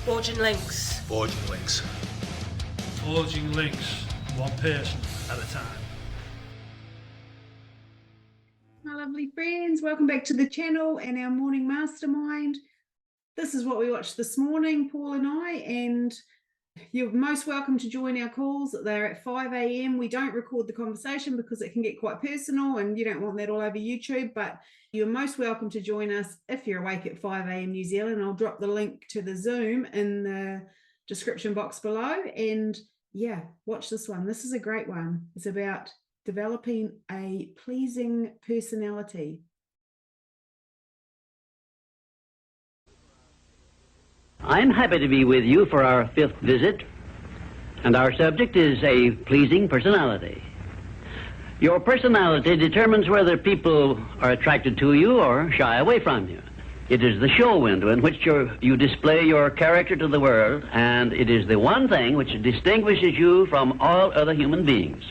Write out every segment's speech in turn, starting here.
Forging links. Forging links. Forging links, one person at a time. My lovely friends, welcome back to the channel and our morning mastermind. This is what we watched this morning, Paul and I, and you're most welcome to join our calls. They're at 5 a.m. We don't record the conversation because it can get quite personal and you don't want that all over YouTube, but you're most welcome to join us if you're awake at 5 a.m. New Zealand. I'll drop the link to the Zoom in the description box below. And yeah, watch this one. This is a great one. It's about developing a pleasing personality. I'm happy to be with you for our 5th visit, and our subject is a pleasing personality. Your personality determines whether people are attracted to you or shy away from you. It is the show window in which you display your character to the world, and it is the one thing which distinguishes you from all other human beings.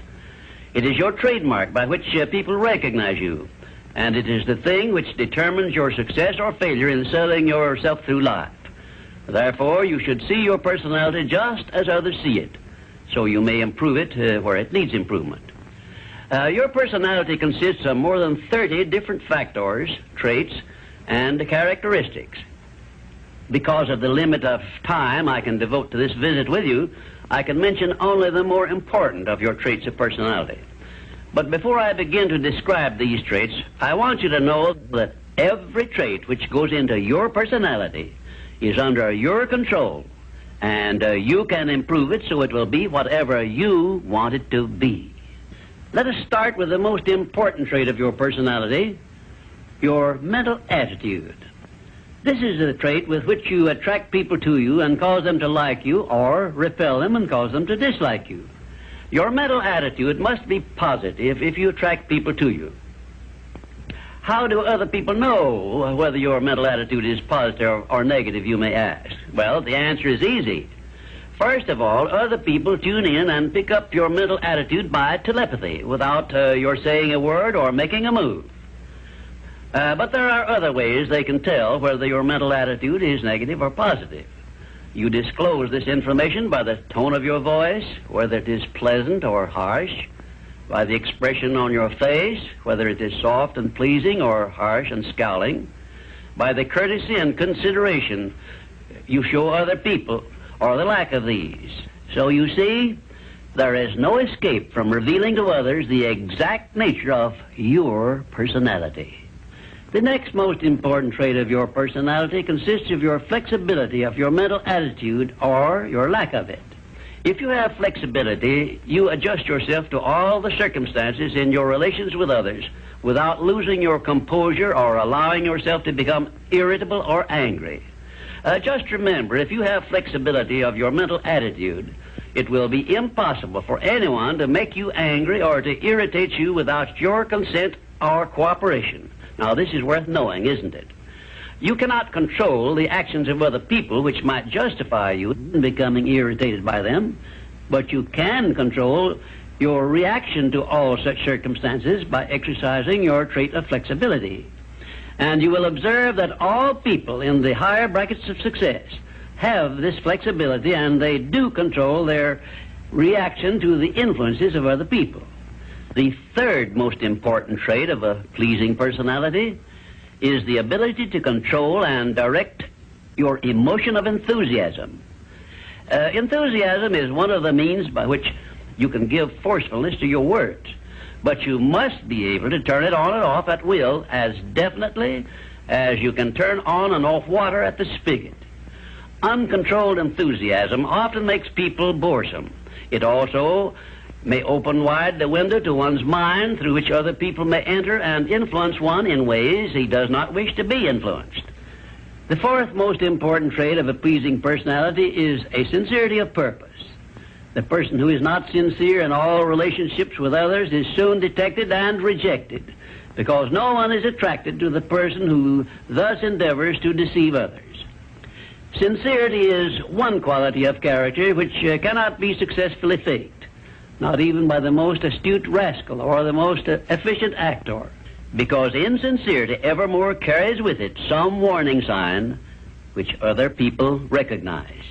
It is your trademark by which people recognize you, and it is the thing which determines your success or failure in selling yourself through life. Therefore, you should see your personality just as others see it, so you may improve it where it needs improvement. Your personality consists of more than 30 different factors, traits, and characteristics. Because of the limit of time I can devote to this visit with you, I can mention only the more important of your traits of personality. But before I begin to describe these traits, I want you to know that every trait which goes into your personality is under your control, and you can improve it so it will be whatever you want it to be. Let us start with the most important trait of your personality, your mental attitude. This is the trait with which you attract people to you and cause them to like you, or repel them and cause them to dislike you. Your mental attitude must be positive if you attract people to you. How do other people know whether your mental attitude is positive or negative, you may ask? Well, the answer is easy. First of all, other people tune in and pick up your mental attitude by telepathy without your saying a word or making a move. But there are other ways they can tell whether your mental attitude is negative or positive. You disclose this information by the tone of your voice, whether it is pleasant or harsh, by the expression on your face, whether it is soft and pleasing or harsh and scowling, by the courtesy and consideration you show other people, or the lack of these. So you see, there is no escape from revealing to others the exact nature of your personality. The next most important trait of your personality consists of your flexibility of your mental attitude or your lack of it. If you have flexibility, you adjust yourself to all the circumstances in your relations with others without losing your composure or allowing yourself to become irritable or angry. Just remember, if you have flexibility of your mental attitude, it will be impossible for anyone to make you angry or to irritate you without your consent or cooperation. Now, this is worth knowing, isn't it? You cannot control the actions of other people which might justify you in becoming irritated by them, but you can control your reaction to all such circumstances by exercising your trait of flexibility. And you will observe that all people in the higher brackets of success have this flexibility, and they do control their reaction to the influences of other people. The third most important trait of a pleasing personality is the ability to control and direct your emotion of enthusiasm. Enthusiasm is one of the means by which you can give forcefulness to your words, but you must be able to turn it on and off at will as definitely as you can turn on and off water at the spigot. Uncontrolled enthusiasm often makes people boresome. It also may open wide the window to one's mind through which other people may enter and influence one in ways he does not wish to be influenced. The fourth most important trait of a pleasing personality is a sincerity of purpose. The person who is not sincere in all relationships with others is soon detected and rejected, because no one is attracted to the person who thus endeavors to deceive others. Sincerity is one quality of character which cannot be successfully faked, not even by the most astute rascal or the most efficient actor, because insincerity evermore carries with it some warning sign which other people recognize.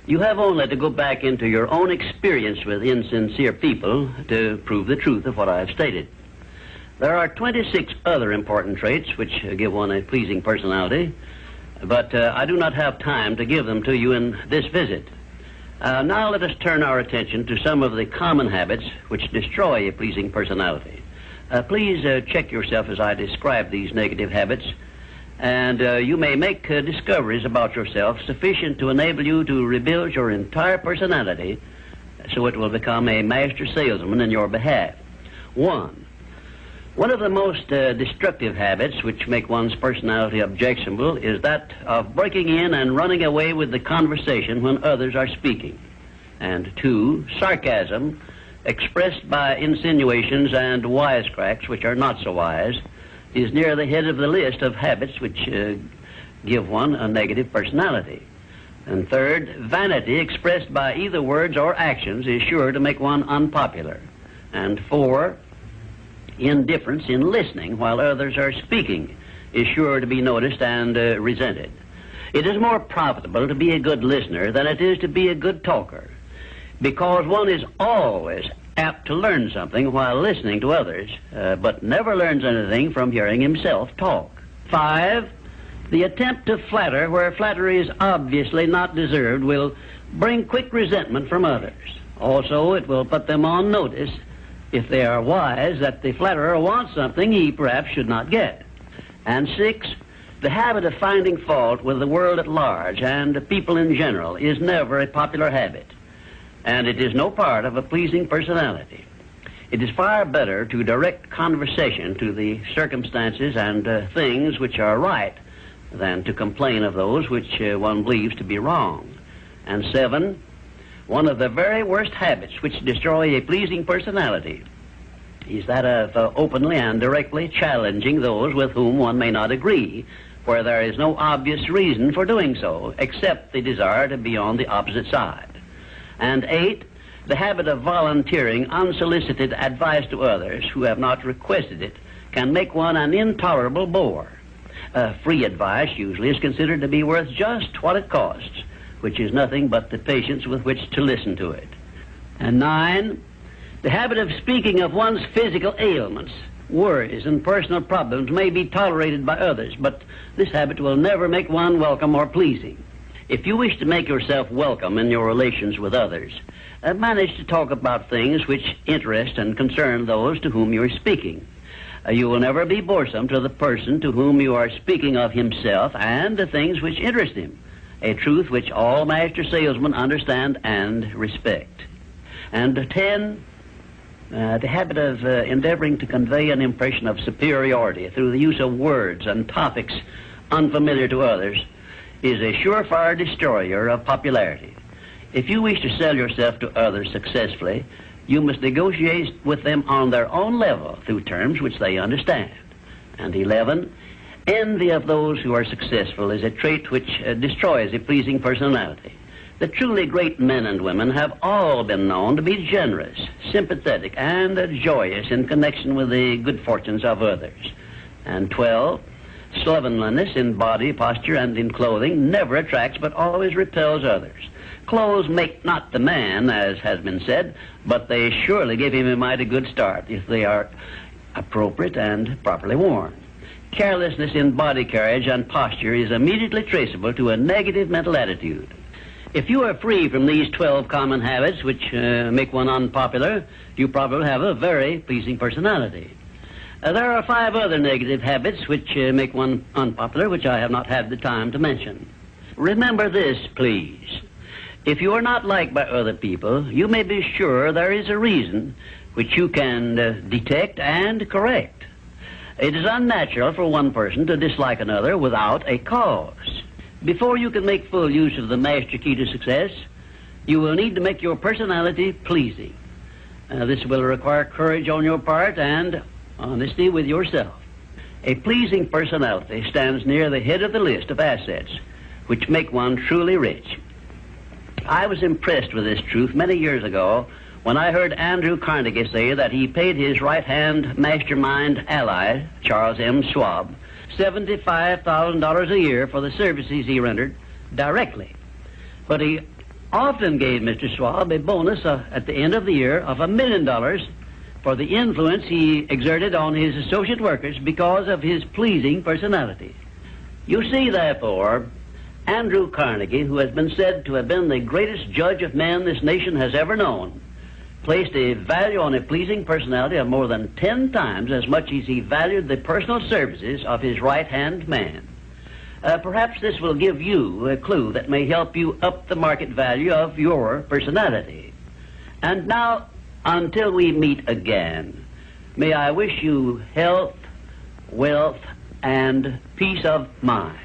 You have only to go back into your own experience with insincere people to prove the truth of what I have stated. There are 26 other important traits which give one a pleasing personality, but I do not have time to give them to you in this visit. Now let us turn our attention to some of the common habits which destroy a pleasing personality. Please check yourself as I describe these negative habits, and you may make discoveries about yourself sufficient to enable you to rebuild your entire personality so it will become a master salesman in your behalf. One of the most destructive habits which make one's personality objectionable is that of breaking in and running away with the conversation when others are speaking. And 2, sarcasm, expressed by insinuations and wisecracks which are not so wise, is near the head of the list of habits which give one a negative personality. And 3rd, vanity expressed by either words or actions is sure to make one unpopular. And 4, indifference in listening while others are speaking is sure to be noticed and resented. It is more profitable to be a good listener than it is to be a good talker, because one is always apt to learn something while listening to others, but never learns anything from hearing himself talk. 5, the attempt to flatter where flattery is obviously not deserved will bring quick resentment from others. Also, it will put them on notice, if they are wise, that the flatterer wants something he perhaps should not get. And 6, the habit of finding fault with the world at large and people in general is never a popular habit, and it is no part of a pleasing personality. It is far better to direct conversation to the circumstances and things which are right than to complain of those which one believes to be wrong. And 7, one of the very worst habits which destroy a pleasing personality is that of openly and directly challenging those with whom one may not agree, where there is no obvious reason for doing so, except the desire to be on the opposite side. And 8, the habit of volunteering unsolicited advice to others who have not requested it can make one an intolerable bore. Free advice usually is considered to be worth just what it costs, which is nothing but the patience with which to listen to it. And 9, the habit of speaking of one's physical ailments, worries, and personal problems may be tolerated by others, but this habit will never make one welcome or pleasing. If you wish to make yourself welcome in your relations with others, manage to talk about things which interest and concern those to whom you are speaking. You will never be boresome to the person to whom you are speaking of himself and the things which interest him, a truth which all master salesmen understand and respect. And 10, the habit of endeavoring to convey an impression of superiority through the use of words and topics unfamiliar to others is a surefire destroyer of popularity. If you wish to sell yourself to others successfully, you must negotiate with them on their own level through terms which they understand. And 11, envy of those who are successful is a trait which destroys a pleasing personality. The truly great men and women have all been known to be generous, sympathetic, and joyous in connection with the good fortunes of others. And 12, slovenliness in body, posture, and in clothing never attracts but always repels others. Clothes make not the man, as has been said, but they surely give him a mighty good start if they are appropriate and properly worn. Carelessness in body carriage and posture is immediately traceable to a negative mental attitude. If you are free from these 12 common habits which make one unpopular, you probably have a very pleasing personality. There are 5 other negative habits which make one unpopular, which I have not had the time to mention. Remember this, please. If you are not liked by other people, you may be sure there is a reason which you can detect and correct. It is unnatural for one person to dislike another without a cause. Before you can make full use of the master key to success, you will need to make your personality pleasing. This will require courage on your part and honesty with yourself. A pleasing personality stands near the head of the list of assets which make one truly rich. I was impressed with this truth many years ago when I heard Andrew Carnegie say that he paid his right-hand mastermind ally, Charles M. Schwab, $75,000 a year for the services he rendered directly. But he often gave Mr. Schwab a bonus at the end of the year of $1 million for the influence he exerted on his associate workers because of his pleasing personality. You see, therefore, Andrew Carnegie, who has been said to have been the greatest judge of men this nation has ever known, placed a value on a pleasing personality of more than 10 times as much as he valued the personal services of his right-hand man. Perhaps this will give you a clue that may help you up the market value of your personality. And now, until we meet again, may I wish you health, wealth, and peace of mind.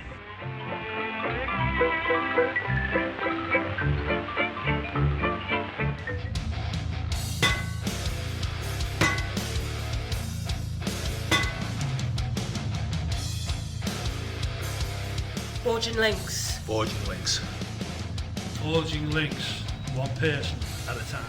Forging links. Forging links, one person at a time.